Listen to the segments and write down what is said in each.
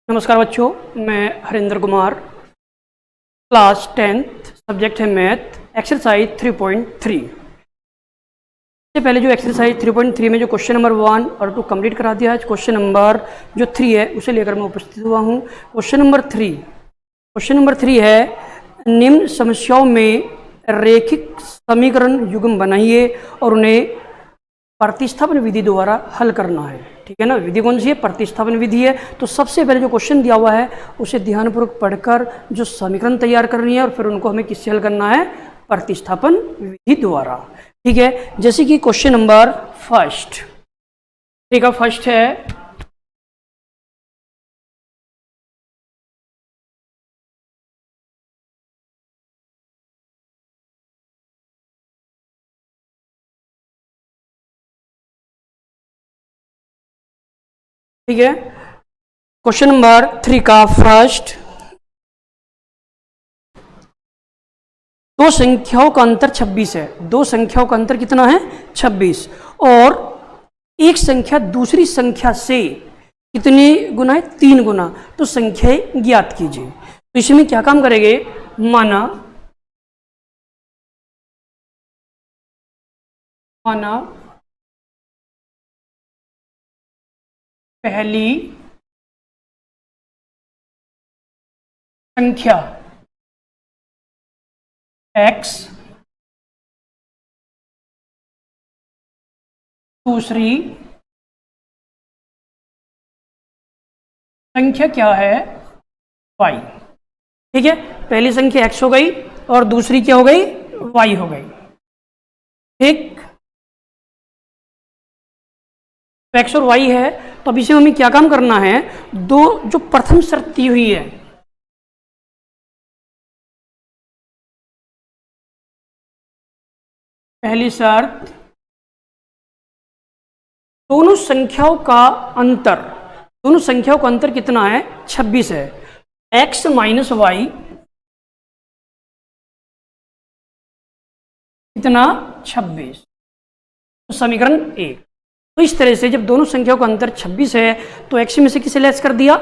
नमस्कार बच्चों, मैं Harinder Kumar. Class 10th subject है मैथ, एक्सरसाइज 3.3। इससे पहले जो एक्सरसाइज 3.3 में जो क्वेश्चन नंबर 1 और 2 कंप्लीट करा दिया है, क्वेश्चन नंबर जो 3 है उसे लेकर मैं उपस्थित हुआ हूँ। क्वेश्चन नंबर 3 है, निम्न समस्याओं में रैखिक समीकरण युग्म बनाइए और उन्हें प्रतिस्थापन विधि द्वारा हल करना है। ठीक है ना। विधि कौन सी है? प्रतिस्थापन विधि है। तो सबसे पहले जो क्वेश्चन दिया हुआ है उसे ध्यानपूर्वक पढ़कर जो समीकरण तैयार करनी है और फिर उनको हमें किससे हल करना है? प्रतिस्थापन विधि द्वारा। ठीक है। जैसे कि क्वेश्चन नंबर फर्स्ट, ठीक है, फर्स्ट है ठीक है, क्वेश्चन नंबर 3 का फर्स्ट, दो संख्याओं का अंतर 26 है। दो संख्याओं का अंतर कितना है? 26। और एक संख्या दूसरी संख्या से कितने गुना है? 3 गुना। तो संख्याएं ज्ञात कीजिए। तो इसमें क्या काम करेंगे? माना पहली संख्या x, दूसरी संख्या क्या है? y। ठीक है, पहली संख्या x हो गई और दूसरी क्या हो गई? y हो गई। ठीक, तो x और y है। तो अब इसे हमें क्या काम करना है? दो जो प्रथम शर्त दी हुई है, पहली शर्त, दोनों संख्याओं का अंतर कितना है? 26 है। x माइनस वाई कितना? 26। तो समीकरण 1। तो इस तरह से जब दोनों संख्याओं का अंतर 26 है तो x में से किसे लेस कर दिया?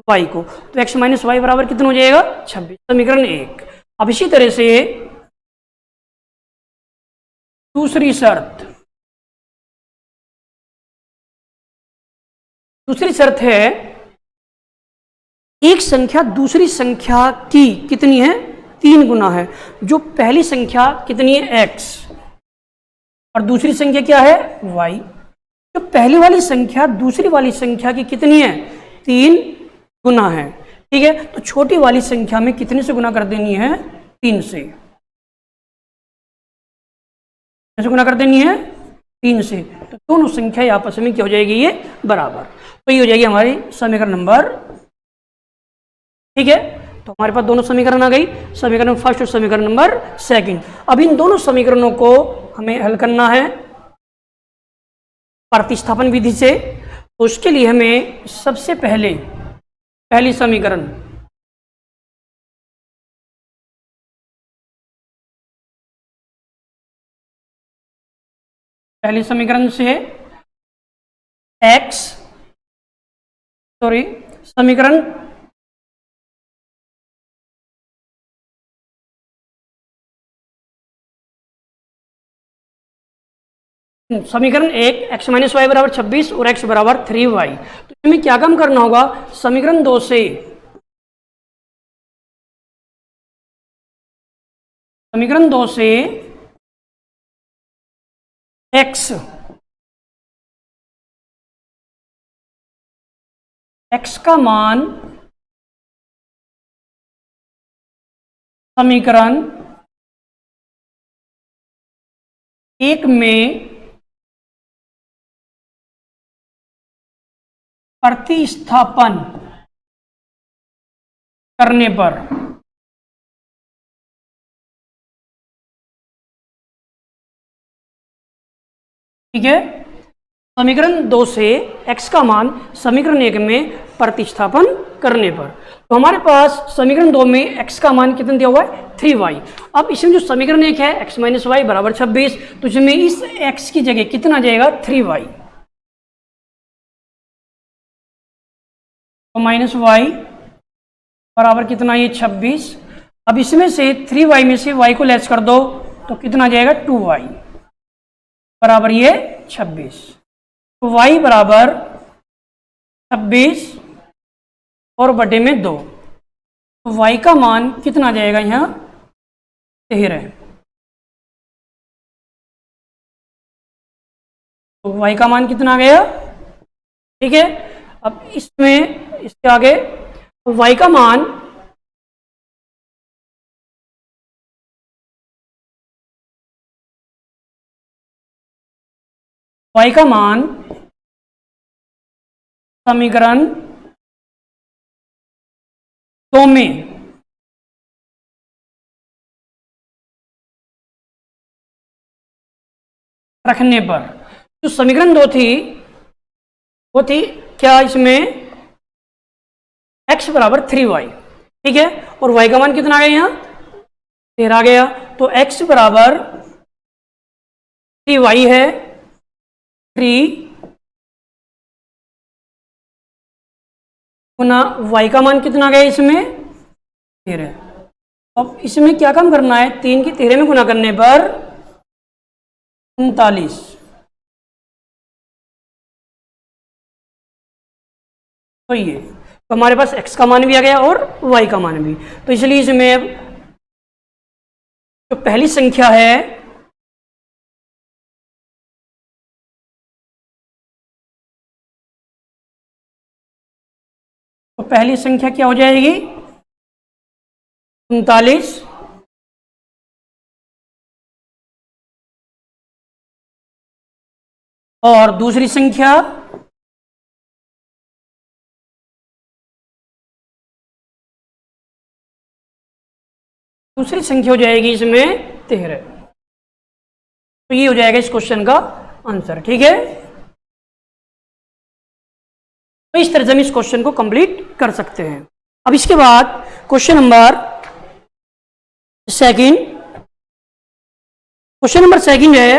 y को। तो x माइनस वाई बराबर कितना हो जाएगा? 26। समीकरण 1। अब इसी तरह से दूसरी शर्त है, एक संख्या दूसरी संख्या की कितनी है? 3 गुना है। जो पहली संख्या कितनी है? x और दूसरी संख्या क्या है? y। जो पहली वाली संख्या दूसरी वाली संख्या की कितनी है? 3 गुना है। ठीक है, तो छोटी वाली संख्या में कितने से गुना कर देनी है? 3 से। कैसे गुना कर देनी है? 3 से। तो दोनों संख्या आपस में क्या हो जाएगी? ये बराबर। तो ये हो जाएगी हमारी समीकरण नंबर। ठीक है, तो हमारे पास दोनों समीकरण आ गई, समीकरण फर्स्ट और समीकरण नंबर सेकंड। अब इन दोनों समीकरणों को हमें हल करना है प्रतिस्थापन विधि से। तो उसके लिए हमें सबसे पहले पहली समीकरण से समीकरण समीकरण 1, x माइनस वाई बराबर 26 और x बराबर 3y। तो इसमें क्या काम करना होगा? समीकरण 2 से x का मान समीकरण 1 में प्रतिस्थापन करने पर ठीक है, समीकरण 2 से x का मान समीकरण 1 में प्रतिस्थापन करने पर। तो हमारे पास समीकरण 2 में x का मान कितना दिया हुआ है? 3y। अब इसमें जो समीकरण 1 है x माइनस वाई बराबर 26, तो इसमें इस x की जगह कितना जाएगा? 3y। तो माइनस वाई बराबर कितना, ये 26। अब इसमें से 3y में से y को लेस कर दो तो कितना आ जाएगा, 2y बराबर ये 26। तो y बराबर 26 और बटे में 2, तो y का मान कितना आ जाएगा यहाँ, 13। तो y का मान कितना आ गया, ठीक है। अब इसमें इसके आगे y का मान समीकरण 2 में रखने पर, जो समीकरण 2 थी वो थी क्या, इसमें x बराबर 3y, ठीक है, और y का मान कितना आ गया, यहाँ 13 आ गया। तो x बराबर 3y है, 3 गुना y का मान कितना आ गया इसमें, 13। अब इसमें क्या काम करना है, 3 की 13 में गुना करने पर 39, तो ये, तो हमारे पास x का मान भी आ गया और y का मान भी। तो इसलिए इसमें जो पहली संख्या है तो पहली संख्या क्या हो जाएगी, 39, और दूसरी संख्या हो जाएगी इसमें 13। तो ये हो जाएगा इस क्वेश्चन का आंसर, ठीक है। तो इस तरह से हम इस क्वेश्चन को कंप्लीट कर सकते हैं। अब इसके बाद क्वेश्चन नंबर सेकंड है,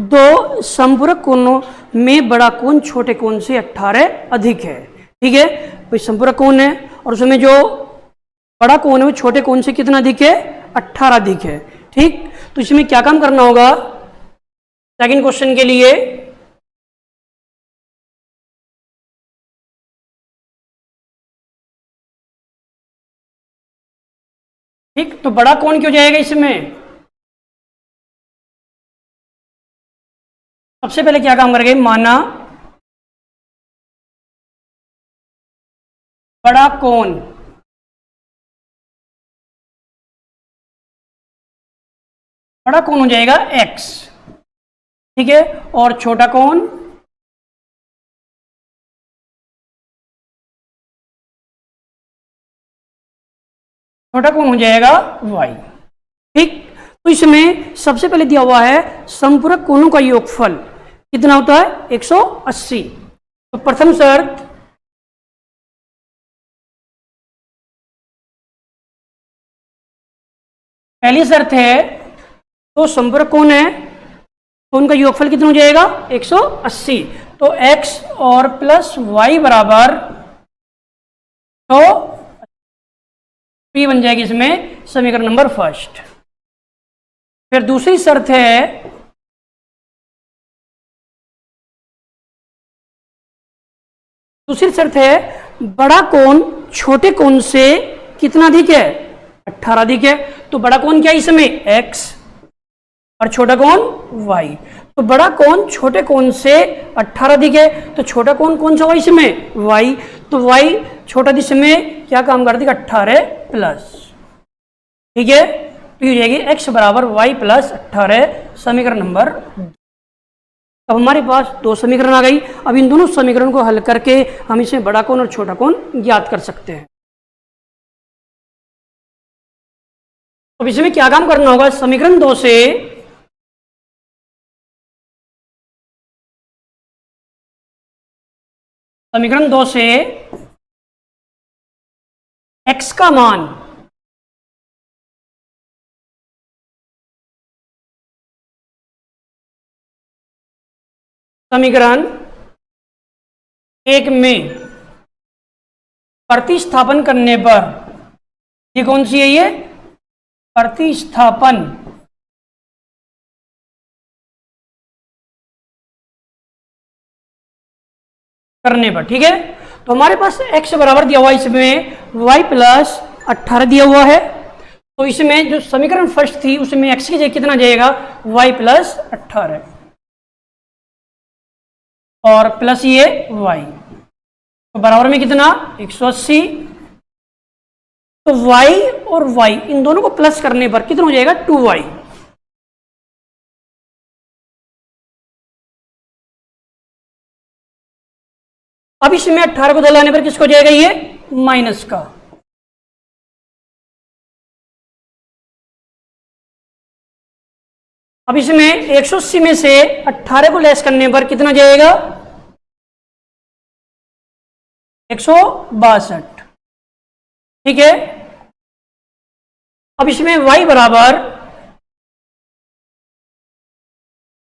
दो संपूरक कोणों में बड़ा कोण छोटे कोण से 18 अधिक है, ठीक है। कोई संपूरक कोण है और उसमें जो बड़ा कोण है वो छोटे कोण से कितना अधिक है, 18 अधिक है, ठीक। तो इसमें क्या काम करना होगा सेकंड क्वेश्चन के लिए, ठीक। तो बड़ा कोण क्यों जाएगा इसमें, सबसे पहले क्या काम करेंगे, माना बड़ा कोण हो जाएगा x, ठीक है, और छोटा कोण हो जाएगा y, ठीक। तो इसमें सबसे पहले दिया हुआ है संपूरक कोणों का योगफल कितना होता है, 180। तो प्रथम शर्त, पहली शर्त है तो संपूरक कोण है तो उनका योगफल कितना हो जाएगा, 180। तो x और प्लस y बराबर, तो p बन जाएगी इसमें समीकरण नंबर फर्स्ट। फिर दूसरी शर्त है बड़ा कोण छोटे कोण से कितना अधिक है, 18 अधिक है। तो बड़ा कोण क्या है इसमें, x, और छोटा कोण y। तो बड़ा कोण छोटे कोण से 18 अधिक है, तो छोटा कोण कौन सा हुआ इसमें, y। तो y छोटा इसमें क्या काम कर देगा, 18 प्लस, ठीक है। तो ये हो जाएगी x बराबर y प्लस 18, समीकरण नंबर। अब हमारे पास दो समीकरण आ गई। अब इन दोनों समीकरण को हल करके हम इसमें बड़ा कोण और छोटा कोण ज्ञात कर सकते हैं। अब इसमें क्या काम करना होगा, समीकरण 2 से x का मान समीकरण 1 में प्रतिस्थापन करने पर, ये कौन सी है, ये प्रतिस्थापन करने पर, ठीक है। तो हमारे पास x बराबर दिया हुआ है, इसमें y प्लस 18 दिया हुआ है। तो इसमें जो समीकरण फर्स्ट थी उसमें x की जगह कितना जाएगा, y प्लस 18 और प्लस ये y, तो बराबर में कितना 180। तो y और y इन दोनों को प्लस करने पर कितना हो जाएगा 2y। अब इसमें 18 को दलाने पर किसको जाएगा, ये माइनस का। अब इसमें 180 में से 18 को लेस करने पर कितना जाएगा 162, ठीक है। अब इसमें y बराबर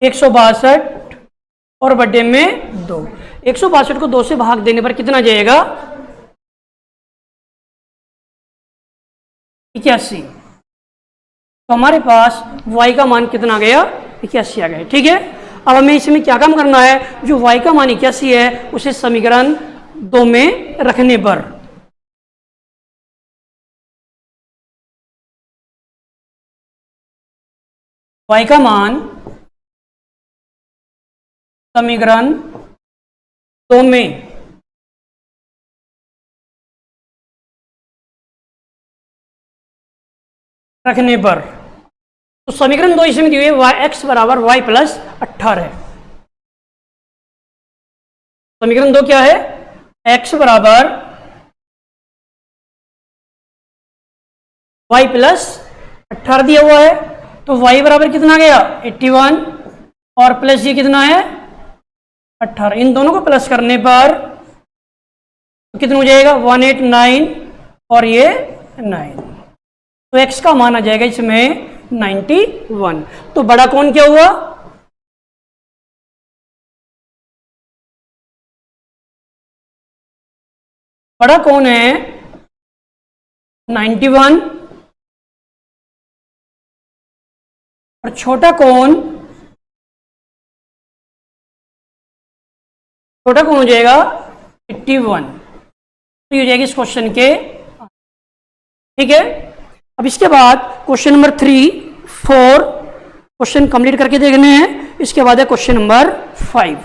162 और बटे में 2, 162 को 2 से भाग देने पर कितना जाएगा 81। तो हमारे पास y का मान कितना आ गया 81 आ गया, ठीक है। अब हमें इसमें क्या काम करना है, जो y का मान 81 है उसे समीकरण 2 में रखने पर y का मान समीकरण 2 में रखने पर, तो समीकरण 2 इसमें दिए हुए x बराबर y प्लस 18। समीकरण 2 क्या है, x बराबर y प्लस 18 दिया हुआ है। तो y बराबर कितना गया 81 और प्लस ये कितना है 18, इन दोनों को प्लस करने पर तो कितना हो जाएगा 189 और ये 9, तो x का मान आ जाएगा इसमें 91। तो बड़ा कौन क्या हुआ, बड़ा कौन है 91 और छोटा कौन, छोटा कौन हो जाएगा 81। तो ये हो जाएगी इस क्वेश्चन के, ठीक है। अब इसके बाद क्वेश्चन नंबर 3, 4 क्वेश्चन कंप्लीट करके देखने हैं। इसके बाद है question number 5।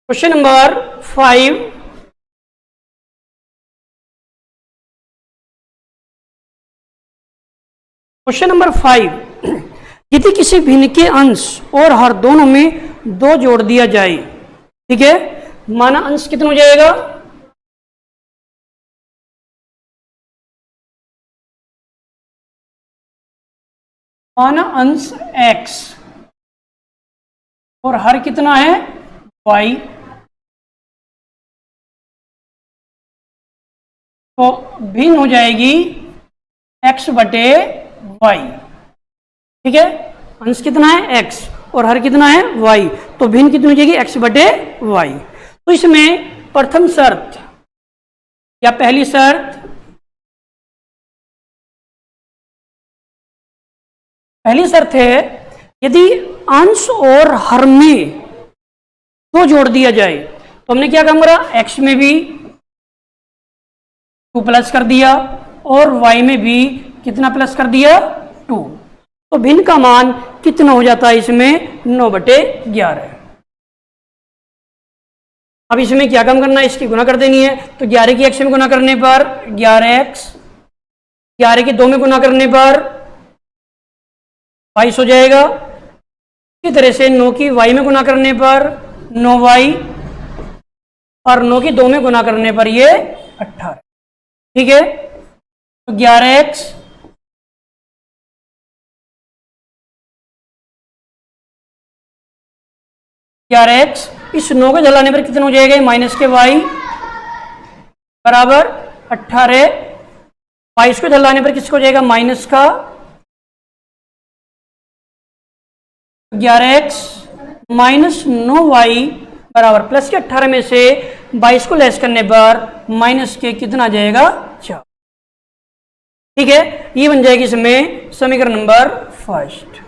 Question number 5, question number 5, यदि किसी भिन्न के अंश और हर दोनों में 2 जोड़ दिया जाए, ठीक है, माना अंश कितना हो जाएगा, माना अंश x और हर कितना है y, तो भिन्न हो जाएगी x बटे y, ठीक है। अंश कितना है x और हर कितना है y, तो भिन्न कितनी हो जाएगी x बटे y। तो इसमें प्रथम शर्त या पहली शर्त, पहली शर्त है यदि अंश और हर में 2 जोड़ दिया जाए, तो हमने क्या काम करा, x में भी 2 प्लस कर दिया और y में भी कितना प्लस कर दिया 2, तो भिन्न का मान कितना हो जाता है इसमें 9/11। अब इसमें क्या काम करना है, इसकी गुना कर देनी है। तो 11 की x में गुना करने पर 11x, 11 की 2 में गुना करने पर 22 हो जाएगा। इसी तरह से 9 की y में गुना करने पर 9y और 9 की 2 में गुना करने पर ये 18, ठीक है। तो 11x, इस 9 को जलाने पर कितना हो जाएगा, माइनस के y बराबर 18, 22 को जलाने पर किसको जाएगा माइनस का 11x माइनस 9y बराबर प्लस के 18 में से 22 को लेस करने पर माइनस के कितना आ जाएगा 4। ठीक है, ये बन जाएगी इसमें समीकरण नंबर फर्स्ट।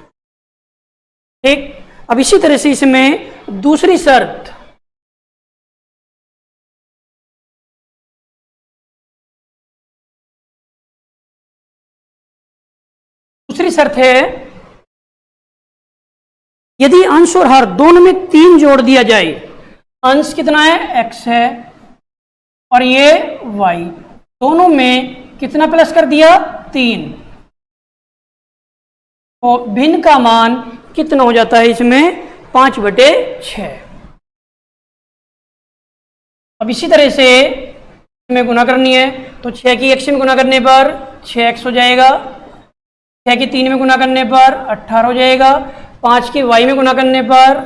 ठीक, अब इसी तरह से इसमें दूसरी शर्त, दूसरी शर्त है यदि अंश और हर दोनों में 3 जोड़ दिया जाए, अंश कितना है x है और ये y, दोनों में कितना प्लस कर दिया 3, तो भिन्न का मान कितना हो जाता है इसमें 5/6। अब इसी तरह से इसमें गुना करनी है, तो 6 की x में गुना करने पर 6x हो जाएगा, 6 की 3 में गुना करने पर 18 हो जाएगा, 5 की y में गुना करने पर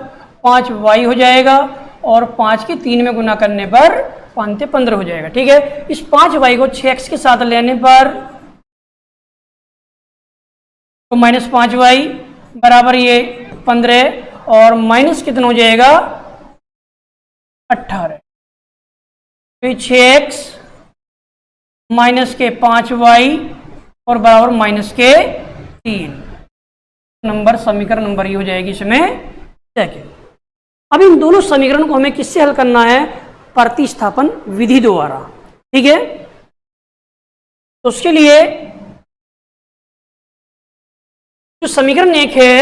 5y हो जाएगा और 5 की 3 में गुना करने पर 5 15 हो जाएगा। ठीक है, इस 5y को 6x के साथ लेने पर तो -5y बराबर ये 15 और माइनस कितना हो जाएगा 18, तो 6x माइनस के 5y और बराबर माइनस के 3 नंबर, समीकरण नंबर ये हो जाएगी इसमें सेकंड। अब इन दोनों समीकरण को हमें किससे हल करना है, प्रतिस्थापन विधि द्वारा। ठीक है, तो उसके लिए जो समीकरण 1 है,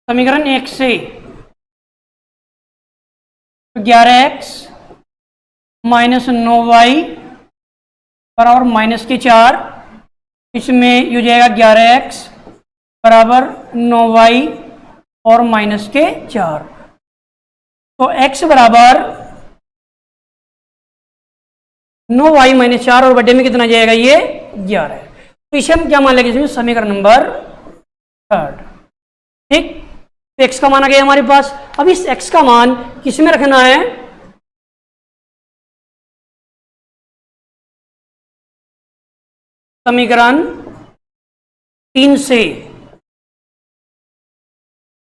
समीकरण 1 से 11x माइनस 9y बराबर माइनस के 4, इसमें ये हो जाएगा 11x बराबर 9y और माइनस के 4, तो x बराबर 9y माइनस 4 और बटे में कितना जाएगा ये 11, तो इसे हम क्या मान लेंगे इसमें समीकरण नंबर थर्ड। ठीक, तो x का मान आ गया हमारे पास। अब इस x का मान किस में रखना है, समीकरण 3 से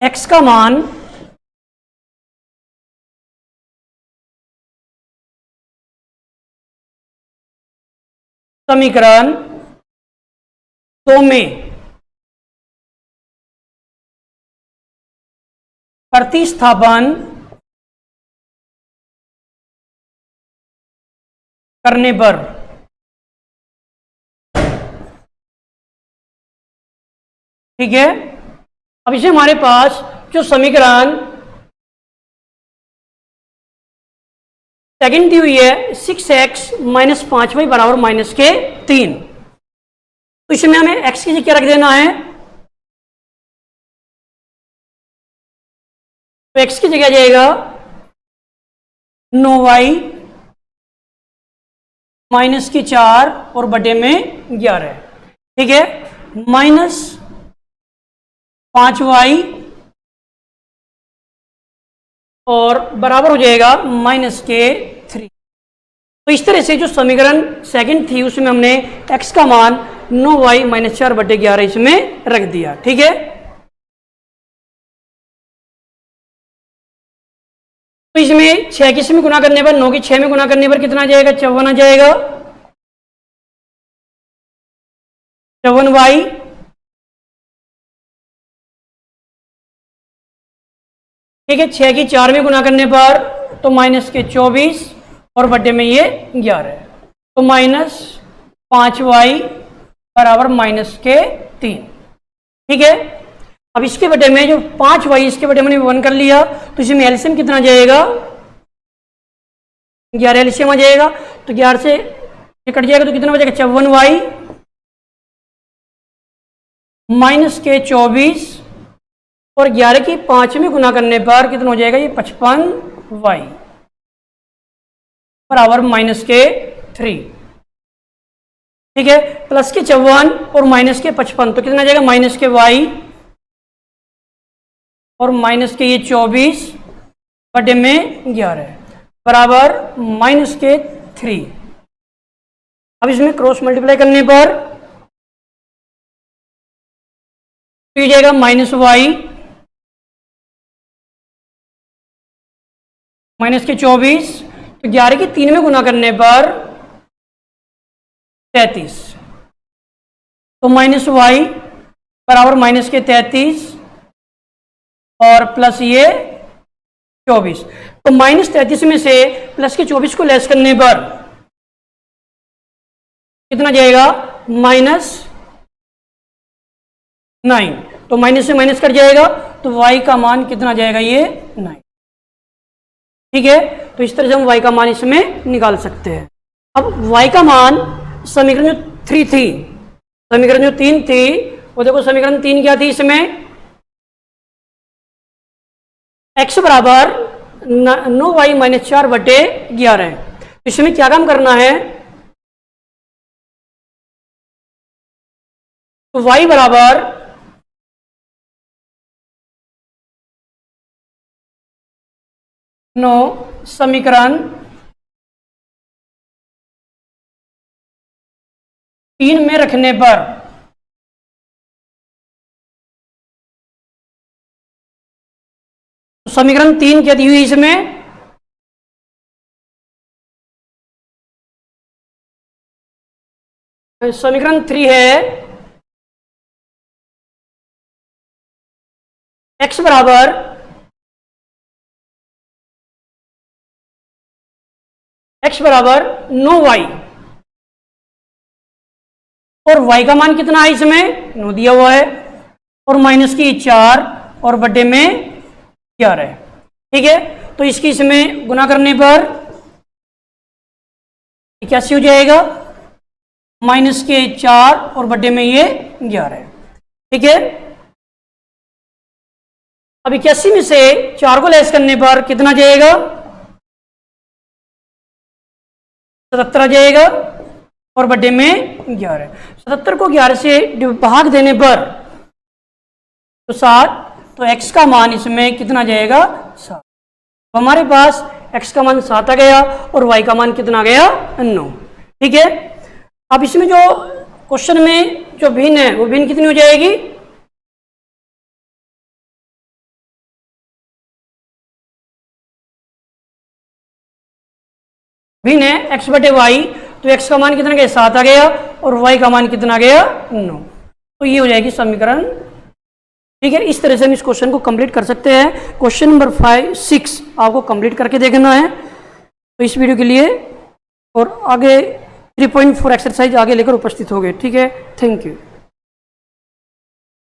x का मान समीकरण 2 में प्रतिस्थापन करने पर ठीक है, अब इसे हमारे पास जो समीकरण सेकंड दी हुई है 6x माइनस 5y बराबर माइनस के 3, तो इसमें हमें x की जगह क्या रख देना है, तो x की जगह जाएगा 9y माइनस की 4 और बटे में 11। ठीक है, माइनस 5y और बराबर हो जाएगा माइनस के 3। तो इस तरह से जो समीकरण सेकंड थी उसमें हमने x का मान 9y माइनस 4 बटे 11 इसमें रख दिया। ठीक है, तो इसमें 6 की में गुना करने पर 9 की 6 में गुना करने पर कितना आ जाएगा 54 आ जाएगा, 54y ठीक है, 6 की 4 में गुना करने पर तो माइनस के 24 और बटे में ये 11, तो माइनस 5y बराबर माइनस के 3। ठीक है, अब इसके बटे में जो 5y इसके बटे मैंने 1 कर लिया, तो इसमें एलसीएम कितना जाएगा 11 एलसीएम आ जाएगा, तो 11 से ये कट जाएगा तो कितना बचेगा 54y माइनस के 24 और 11 की 5 में गुना करने पर कितना हो जाएगा ये 55y बराबर माइनस के 3। ठीक है, प्लस के 54 और माइनस के 55 तो कितना आ जाएगा माइनस के y और माइनस के ये 24 बटे में 11 बराबर माइनस के 3। अब इसमें क्रॉस मल्टीप्लाई करने पर तो ये जाएगा माइनस वाई माइनस के 24, तो 11 की 3 में गुना करने पर 33, तो माइनस वाई बराबर माइनस के 33 और प्लस ये 24। तो माइनस 33 में से प्लस के 24 को लेस करने पर कितना जाएगा, माइनस 9। तो माइनस से माइनस कट जाएगा, तो y का मान कितना जाएगा, ये 9। ठीक है, तो इस तरह से हम y का मान इसमें निकाल सकते हैं। अब y का मान समीकरण जो 3 थी, समीकरण जो 3 थी वो देखो, समीकरण 3 क्या थी, इसमें x बराबर 9y माइनस 4 बटे 11। इसमें क्या काम करना है, तो y बराबर 9 समीकरण 3 में रखने पर समीकरण 3 क्या दी हुई इसमें, समीकरण 3 है x बराबर 9y और y का मान कितना है, इसमें 9 दिया हुआ है, और माइनस की 4 और बटे में 11 है। ठीक है, तो इसकी इसमें गुना करने पर 81 हो जाएगा, माइनस के 4 और बटे में ये 11 है। ठीक है, अब 81 में से 4 को लेस करने पर कितना जाएगा, 77 आ जाएगा और बटे में 11। 77 को 11 से भाग देने पर तो 7, तो x का मान इसमें कितना जाएगा, 7। तो हमारे पास x का मान 7 आ गया और y का मान कितना आ गया, 9। ठीक है, अब इसमें जो क्वेश्चन में जो भिन्न है वो भिन्न कितनी हो जाएगी, भिन्न है x बटे वाई, तो x का मान कितना गया, 7 आ गया और y का मान कितना गया, 9। तो ये हो जाएगी समीकरण। ठीक है, इस तरह से हम इस क्वेश्चन को कंप्लीट कर सकते हैं। क्वेश्चन नंबर 5, 6 आपको कंप्लीट करके देखना है। तो इस वीडियो के लिए और आगे 3.4 एक्सरसाइज आगे लेकर उपस्थित हो गए। ठीक है, थैंक यू।